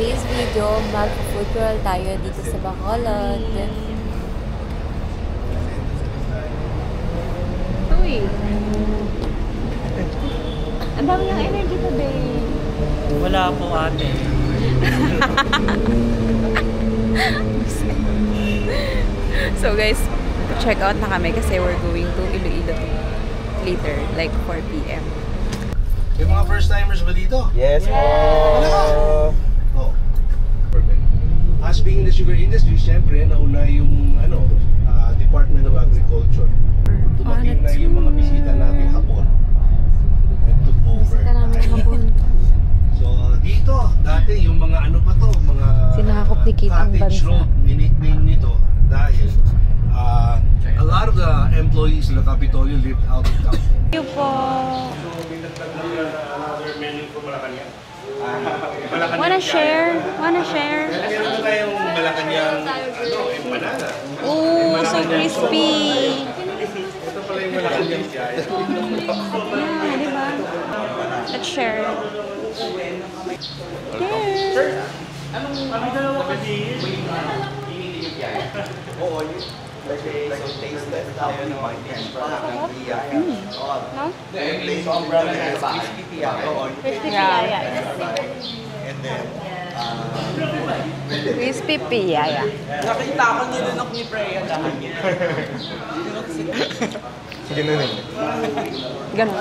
today's video, mag-food crawl tayo dito sa Bacolod. Uy! Ang dami ng energy today. Wala po ate. So guys, check out na kami kasi we're going to Iloilo later, like 4 p.m. Yung mga first timers ba dito? Yes po. Oh. Perfect. Speaking of the sugar industry, syempre nauna yung Department of Agriculture. Dumating na yung mga bisita natin hapon. And took over. Bisita namin hapon. So dito, dati yung mga pa to, mga Sinakop ni Kate ang cottage bansa. road, nickname nito dahil a lot of the employees in the Capitolio lived out of town. Thank you po. Wanna share? Wanna share? Meron tayong Malacanang empanada. Ooh, so crispy. Ito pala yung Malacanang siya. Yeah, diba? Let's share. Sir, Anong dalawa kasi? Oo, like taste test tayo ng mga No? crispy tiyaya. And then, Crispy piyaya. nakita ko nilunok ni Freya dahil. Sige na rin. Ganun.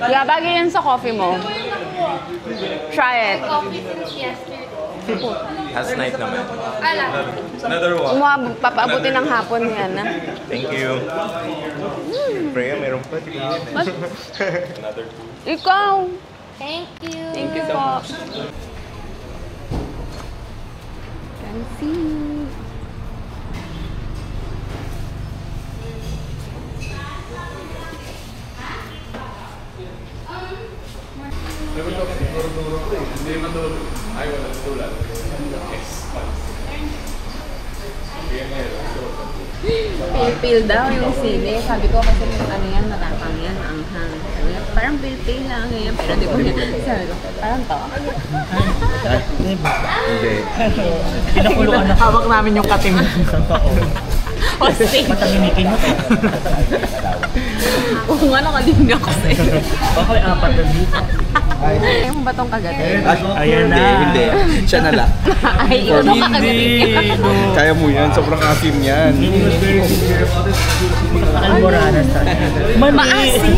Yeah, bagay yan sa coffee mo. Try it. Has night naman. Another one. Papaabutin ng hapon yan. Thank you. Freya, meron pa. Another two. Ikaw! Thank you. Thank you po. Can see. Pil-pil daw yung sili. Sabi ko kasi ano yan, matapang yan, anghang. Sabi ko, parang pil-pil lang yan. Pero di ko sabi ko, parang to. Hindi. Pinakuluan na. Hawak namin yung katim. Hosting. Matamimikin mo. Oo nga, nakalina ko sa'yo. Baka may apat na dito. Ayaw mo ba itong kagatin? Ayan na. Hindi. Siya na lang. Ay, ikaw itong kagatin. Kaya mo yan. Sobrang asim yan. Almoranas tayo. Mali. Maasim?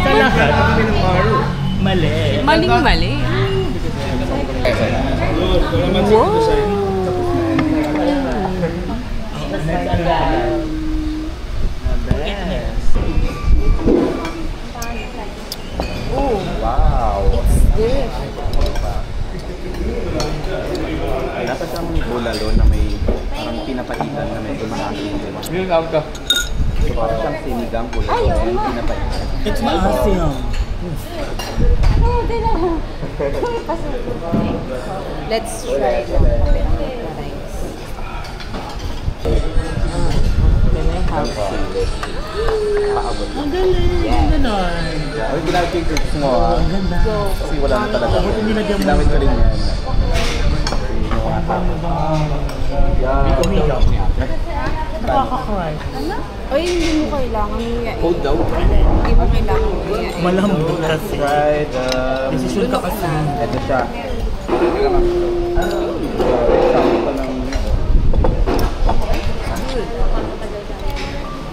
Sa lahat. Mali. Maling-mali. Wow! Oh, Wow. it's good. Nasa siyang bulalo na may parang pinapaitan na medyo marami. Yung out ka. So parang siyang sinigang bulalo na may pinapaitan. It's maasim. Let's try lang. Can I have some? Paabot. Ang galing. Ang ganon. Ay, ginamit yung cooks mo ah. Ang ganda. Kasi wala na talaga. Bakit nilagyan mo? Ginamit ko rin yan. Umiyak. Nakaka-cry. Ay, hindi mo kailangan umiyain. Hold daw. Hindi mo kailangan umiyain. Malambot kasi. Right. Desisyon ka kasi. Ito siya.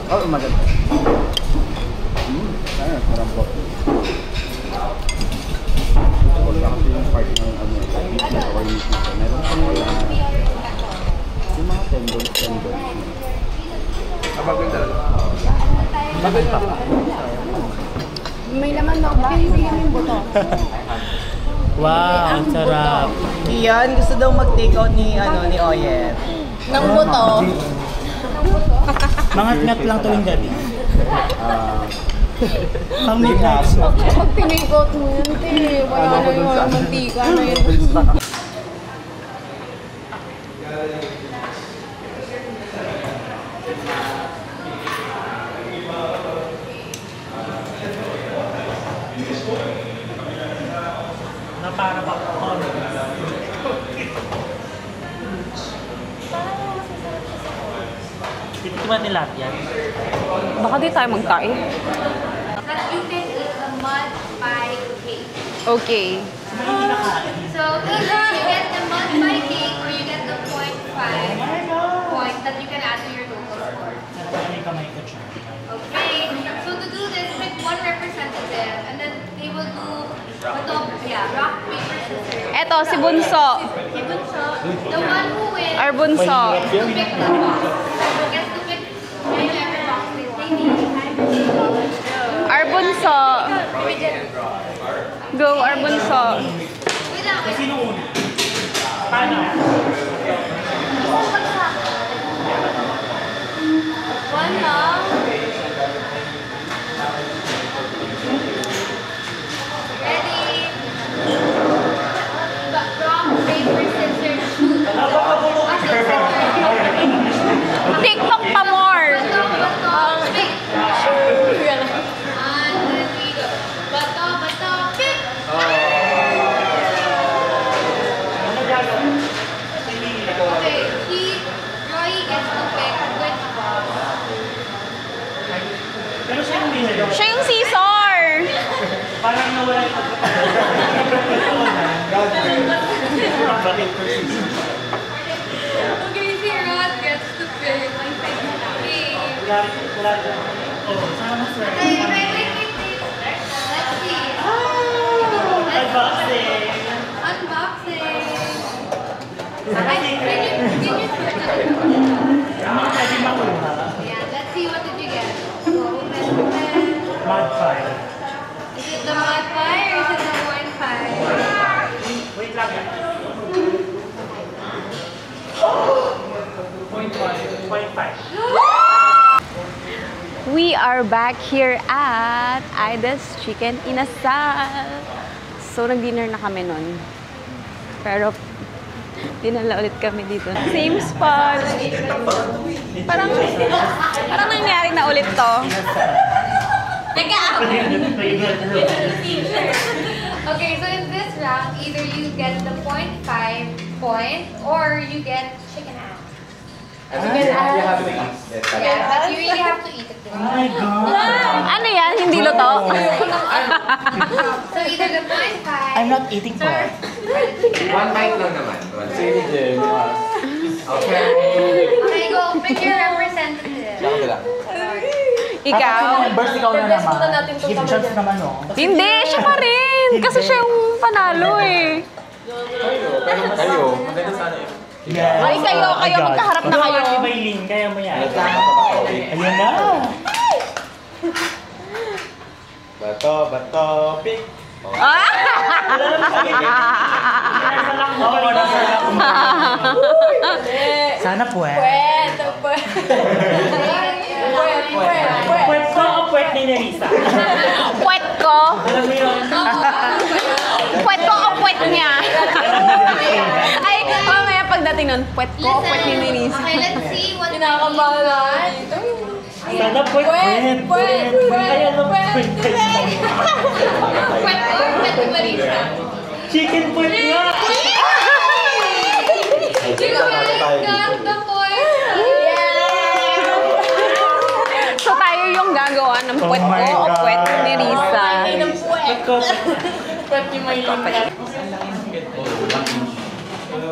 Oh, maganda. Ayun, marambot. Wala kasi yung part ng meat or meat nito. Meron pa yung mga tendons. Abagin talaga. Bakit pa? May laman daw ba? Hindi yung buto. Wow, ang sarap. Iyan, gusto daw mag-take out ni Oyen. Ng buto. Mangat-ngat lang tuwing gabi. Pang midnight. Pag tinikot mo yun, te, wala na yung mantika na yun. para pa Titikman nila yan. Baka di tayo mag-tie. That you can eat the mud pie cake. Okay. So either you get the mud pie cake or you get the 0.5 point that you can add to your total score. Okay. So to do this, pick one representative and then they will do rock, paper, scissors. Eto, si Bunso. Si Bunso. The one who wins Our Bunso. gets to pick the box. Gets to pick whichever box they want. Our Bunso. Go, our Bunso. Wait lang. Sino una? Paano? One lang. Ready? Rock, paper, scissors, shoot. TikTok pa more. Bato, pick. And then we go. Bato, pick. Okay, Roy gets to pick which box. Pero siya yung winner. Siya yung Caesar. Parang nawala yung Okay, si Rod gets to pick. Okay. sana maswerte. Okay, wait. Let's see. Unboxing. Unboxing. Can you Mga pwede makuha. Yeah, let's see what did you get. So, open. Mud pie. Is it the mud pie or is it the wine pie? Wait lang. 0.5. We are back here at Aida's Chicken Inasal. So, nag-dinner na kami nun. Pero, dinala ulit kami dito. Same spot. Parang nangyari na ulit to. Okay, so in this round, either you get the 0.5 point or you get chicken ass. You have to eat. Yeah, but you really have to eat it. Oh my God. Ano yan? Hindi luto? So either the 0.5. I'm not eating for it. One bite lang naman. Sige, Jem. Okay. Okay, go. Pick your representative. Saka bila. Ikaw? Birth ikaw na naman. Give chance naman, oh. Hindi, siya pa rin. Kasi siya yung panalo eh. Kayo, maganda sana yun. Yes. Ay, kayo magkaharap na kayo. Di ba Eileen? Kaya mo yan. Ayun na. Bato, pick. Ah! Oo, nasa lang. Sana puwet. Puwet ko o puwet ni Nerissa? Puwet ko. Alam mo yun? Puwet ko o puwet niya? Ay, mamaya pagdating nun, puwet ko o puwet ni Denise. Okay, let's see what kinakabahan. Sana puwet. Ayan, puwet. Puwet ko, puwet ni Marisa. Chicken puwet nga. You guys got the point. So tayo yung gagawa ng puwet Oh my ko o puwet God. ni Risa. Puwet ko.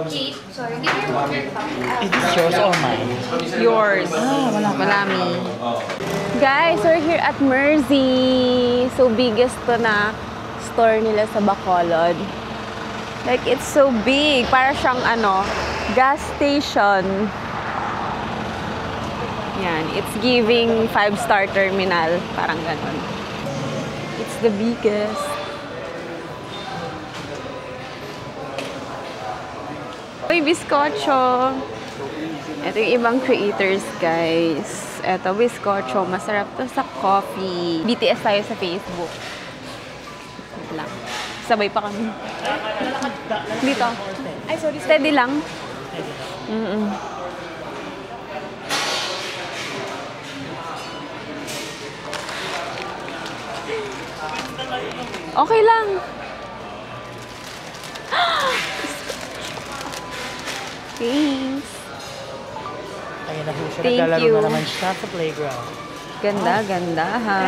Kate, sorry, give me more Is this yours or mine? Yours. Malami. Guys, we're here at Mersey. So biggest to na store nila sa Bacolod. Like, it's so big. Para siyang gas station. Yan. It's giving 5-star terminal. Parang ganun. It's the biggest. Uy, bizcocho. Ito yung ibang creators, guys. Ito, bizcocho. Masarap to sa coffee. BTS tayo sa Facebook. Wait lang. Sabay pa kami. Dito. Ay, sorry. Steady lang. Okay lang. Thanks. Ayun na po siya. Thank Naglalaro you. na naman siya sa playground. Ganda, ganda ha.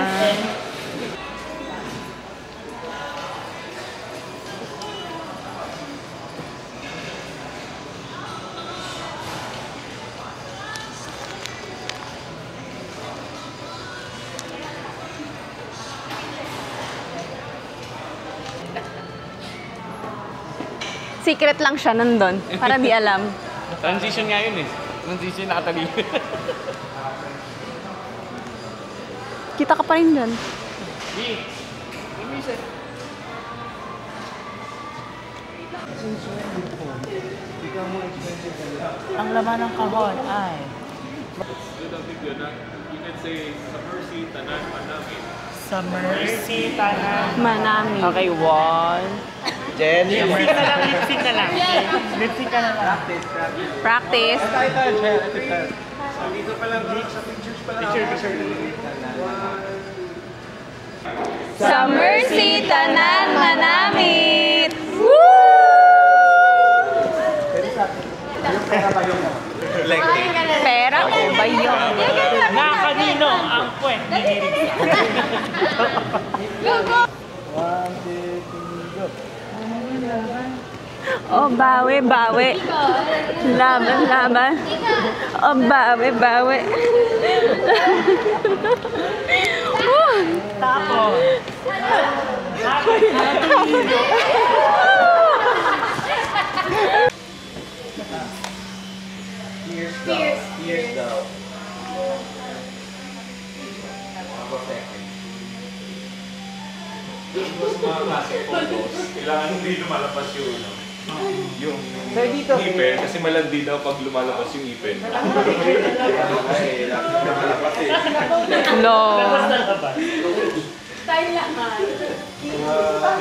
Secret lang siya nandun, para di alam. Transition nga yun eh. Transition nakatalim. Kita ka pa rin dyan. Ang laman ng kahon ay... You can say, sa Mercy, Tanan, Manami. Sa Mercy, Tanan. Manami. Okay, one. Jenny. Lip sync na lang, lip sync na lang. Lip sync ka na lang. Practice. Dito pa lang, sa pictures pa lang. Sa Mercy, Tanan, Manamit! Pera o ba yun? Na kanino ang puwet? O bawi, bawi. Laban, laban. O bawi, bawi. Tapos. Here's daw. Mga classic photos, kailangan hindi lumalabas yung ipin, kasi malandi daw pag lumalabas yung ipin. No.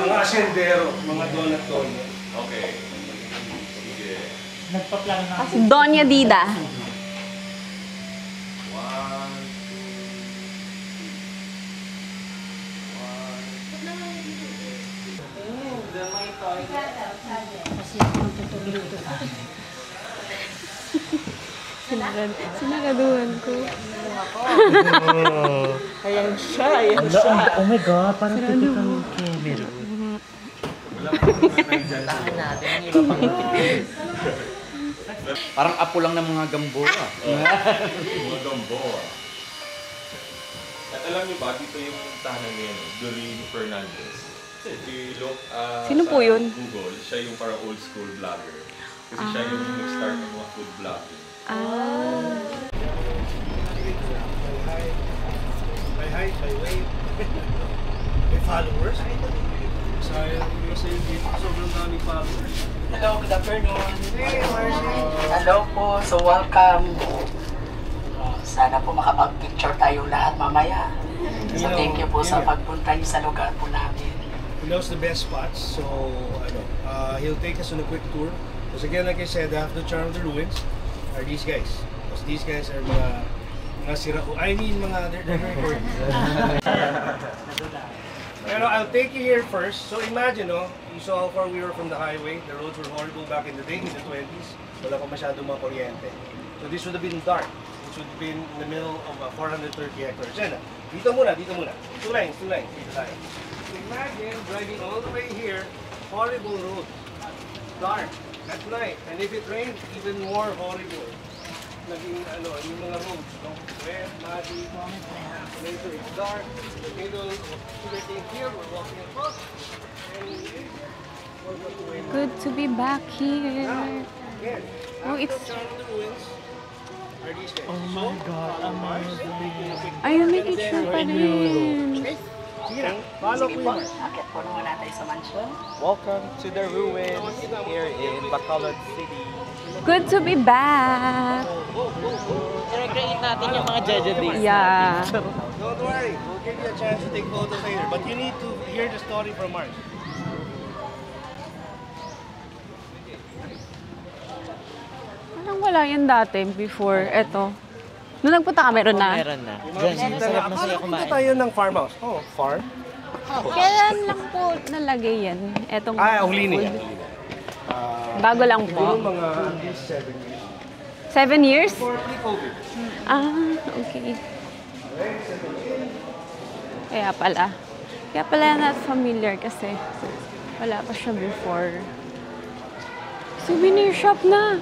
Mga asendero, mga donut-donut. Okay. Sige. Nagpaplano na. Doña Dida. Sinagaduhan ko. Ayan siya, ayan siya. Oh my God, parang typical camera. Parang apo lang ng mga Gamboa. Mga Gamboa. At alam niyo ba, dito yung tahanan niya, Doreen Fernandez. If you look Sino po sa yun? Google, siya yung parang old school vlogger. Kasi siya yung nag-start ng mga food vlogging. By height, by weight, by followers. Sa dito, sobrang daming followers. Hello, good afternoon. Hello po, so welcome. Sana po makapag-picture tayo lahat mamaya. So thank you po sa pagpunta niyo sa lugar po namin. He knows the best spots, so he'll take us on a quick tour. Because again, like I said, half the charm of the ruins are these guys. Because these guys are mga sira. I mean, they're very important. Pero I'll take you here first. So imagine, you saw how far we were from the highway. The roads were horrible back in the day, in the 20s. Wala pa masyadong mga kuryente. So this would have been dark. This would have been in the middle of 430 hectares. Yan na. Dito muna. Two lines. Dito tayo. So imagine driving all the way here, horrible road. Dark, at night. And if it rains, even more horrible. Naging yung mga roads, wet, muddy, later it's dark, in the middle of sugarcane here, we're walking across, and Good to be back here. again, Oh, it's... after the ruins are these guys. Oh my God, amazing. Ayun, may picture pa rin. Sige na, follow ko yun. Akit po naman natin sa mansion. Welcome to the ruins here in Bacolod City. Good to be back. I-recreate natin yung mga Jaja days. Yeah. Don't worry, we'll give you a chance to take photos later, but you need to hear the story from Mars. Parang wala yan dati before. Eto. Nung nagpunta ka, meron na. Meron na. Yung mga Diyan, bisita masarap na, na sa'yo punta kumain. tayo ng farmhouse. Oh, farm? Kailan lang po nalagay yan? Etong Huli niya. Bago lang po. Siguro mga at least 7 years. 7 years? For pre-COVID. Ah, okay. Kaya pala. Kaya pala not familiar kasi wala pa siya before. Souvenir shop na!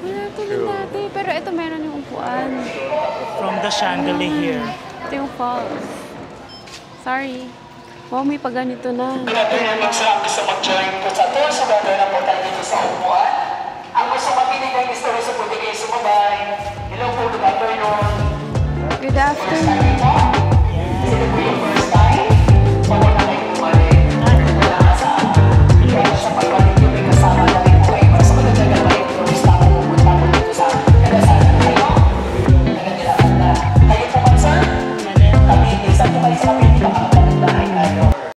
Wala ito din dati. Pero ito meron yung upuan. From the chandelier. Ito yung falls. Sorry. Wow, may paganito na. Pinatuloy sa gusto mag-join po sa to. So, gagawin na po tayo dito sa upuan. Ang gusto mapinig ng istorya sa puti kayo sumabay. Hello po, good afternoon. Good afternoon.